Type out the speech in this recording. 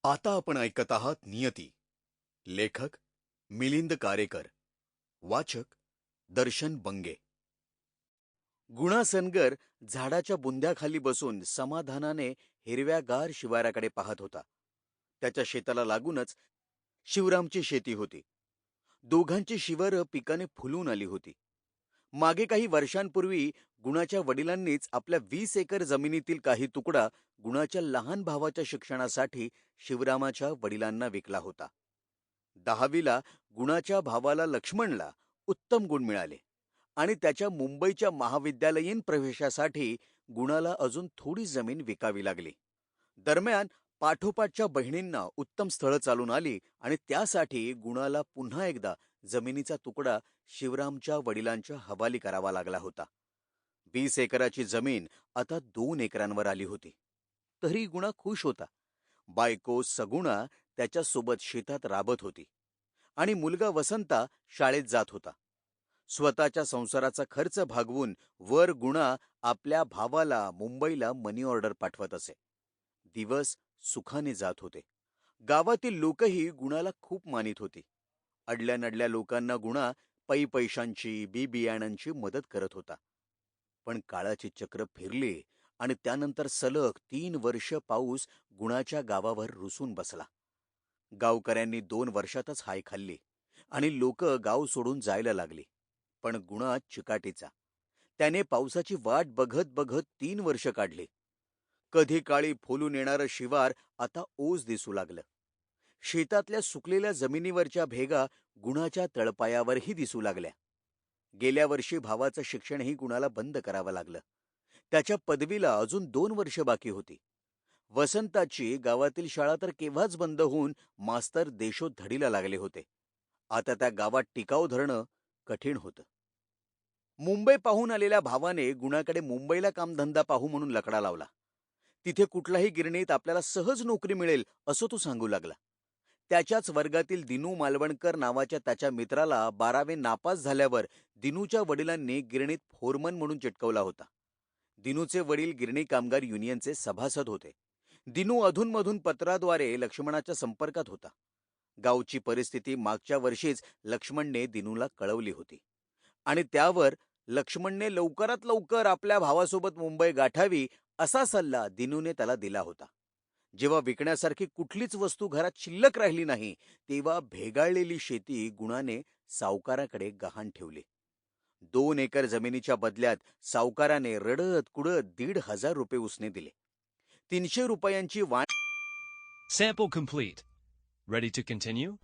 आता आपण ऐकत आहात नियती. लेखक मिलिंद कारेकर. वाचक दर्शन बंगे. गुणा सनगर झाडाच्या बुंद्याखाली बसून समाधानाने हिरव्यागार शिवाराकडे पाहत होता. त्याच्या शेताला लागूनच शिवरामची शेती होती. दोघांची शिवारं पिकाने फुलून आली होती. मागे काही वर्षांपूर्वी गुणाच्या वडिलांनीच आपल्या 20 एकर जमिनीतील काही तुकडा गुणाच्या लहान भावाच्या शिक्षणासाठी शिवरामाच्या वडिलांना विकला होता. 10वीला गुणाच्या भावाला लक्ष्मणला उत्तम गुण मिळाले आणि त्याच्या मुंबईच्या महाविद्यालयीन प्रवेशासाठी गुणाला अजून थोडी जमीन विकावी लागली. दरम्यान पाठोपाठच्या बहिणींना उत्तम स्थळं चालून आली आणि त्यासाठी गुणाला पुन्हा एकदा जमिनीचा तुकडा शिवरामच्या वडिलांच्या हवाली करावा लागला होता. 20 एकराची जमीन आता 2 एकरांवर आली होती. तरी गुणा खुश होता. बायको सगुणा त्याच्यासोबत शेतात राबत होती आणि मुलगा वसंता शाळेत जात होता. स्वतःच्या संसाराचा खर्च भागवून वर गुणा आपल्या भावाला मुंबईला मनी ऑर्डर पाठवत असे. दिवस सुखाने जात होते. गावातील लोकही गुणाला खूप मानित होती. अडल्या नडल्या लोकांना गुणा पैशांची बी बियाणांची मदत करत होता. पण काळाची चक्र फिरली आणि त्यानंतर सलग 3 वर्ष पाऊस गुणाच्या गावावर रुसून बसला. गावकऱ्यांनी 2 वर्षातच हाय खाल्ली आणि लोक गाव सोडून जायला लागली. पण गुणा चिकाटीचा. त्याने पावसाची वाट बघत बघत 3 वर्ष काढली. कधी काळी फुलून येणारं शिवार आता ओस दिसू लागलं. शेतातल्या सुकलेल्या जमिनीवरच्या भेगा गुणाच्या तळपायावरही दिसू लागल्या. गेल्या वर्षी भावाचं शिक्षणही गुणाला बंद करावं लागलं. त्याच्या पदवीला अजून 2 वर्ष बाकी होती. वसंताची गावातील शाळा तर केव्हाच बंद होऊन मास्तर देशोधडीला लागले होते. आता त्या गावात टिकाव धरणं कठीण होतं. मुंबई पाहून आलेल्या भावाने गुणाकडे मुंबईला कामधंदा पाहू म्हणून लकडा लावला. तिथे कुठल्याही गिरणीत आपल्याला सहज नोकरी मिळेल असं तो सांगू लागला. त्याच्याच वर्गातील दिनू मालवणकर नावाच्या त्याच्या मित्राला 12वे नापास झाल्यावर दिनूच्या वडिलांनी गिरणीत फोरमन म्हणून चिटकवला होता. दिनूचे वडील गिरणी कामगार युनियनचे सभासद होते. दिनू अधूनमधून पत्राद्वारे लक्ष्मणाच्या संपर्कात होता. गावची परिस्थिती मागच्या वर्षीच लक्ष्मणने दिनूला कळवली होती आणि त्यावर लक्ष्मणने लवकरात लवकर आपल्या भावासोबत मुंबई गाठावी असा सल्ला दिनूने त्याला दिला होता. जेव्हा विकण्यासारखी कुठलीच वस्तू घरात शिल्लक राहिली नाही तेव्हा भेगाळलेली शेती गुणाने सावकाराकडे गहाण ठेवली. 2 एकर जमिनीच्या बदल्यात सावकाराने रडत कुडत 1,500 रुपये उसने दिले. 300 रुपयांची वाण Sample complete. Ready to continue?